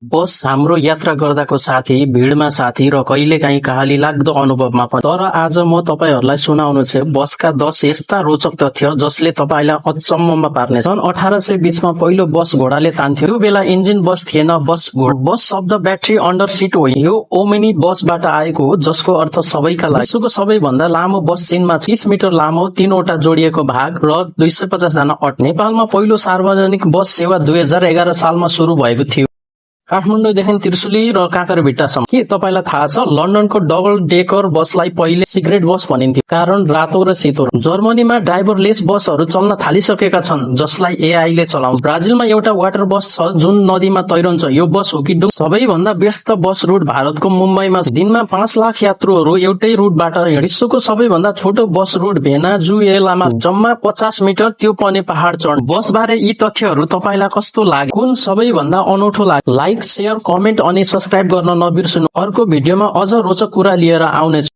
बस हाम्रो यात्रा गर्दाको साथी, भिडमा साथी र कहिलेकाहीँ कहाली लाग्दो अनुभवमा पनि। तर आज म तपाईहरुलाई सुनाउनु छ बसका 10 यस्ता रोचक तथ्य जसले तपाईलाई अचम्ममा पार्नेछ। सन् 1820 मा पहिलो बस घोडाले तान्थ्यो। त्यो बेला इन्जिन बस थिएन, बस शब्द ब्याट्री अन्डर सिट हो। यो ओमिनी बसबाट आएको हो, जसको अर्थ सबैका लागि। विश्वको सबैभन्दा लामो बस चीनमा 30 मिटर लामो, 3 वटा जोडिएको भाग र 250 जना अट। नेपालमा पहिलो सार्वजनिक बस सेवा 2011 सालमा सुरु भएको थियो। काठमाडौँदेखि त्रिशुली र काँकरभिट्टासम्म। के तपाईलाई थाहा छ लन्डनको डबल डेकर बसलाई पहिले सिक्रेट बस भनिन्थ्यो, कारण रातो र सेतो। जर्मनीमा ड्राइभरलेस बसहरू चल्न थालिसकेका छन्, जसलाई एआई ले चलाउँछ। ब्राजिलमा एउटा वाटर बस छ जुन नदीमा तैरन्छ। यो बस हो कि डुब। सबैभन्दा व्यस्त बस रुट भारतको मुम्बईमा छ। दिनमा 5 लाख यात्रुहरू एउटै रुटबाट हिँड्छन्। विश्वको सबैभन्दा छोटो बस रुट भेनेजुएलामा जम्मा 50 मिटर, त्यो पनि पहाड चढ्न। बस बारे यी तथ्यहरू तपाईलाई कस्तो लाग्यो? कुन सबैभन्दा अनौठो लाग्यो? लाइक, शेयर, कमेन्ट अनि सब्स्क्राइब गर्न नबिर्सनु। अर्को भिडियोमा अझ रोचक कुरा लिएर आउनेछु।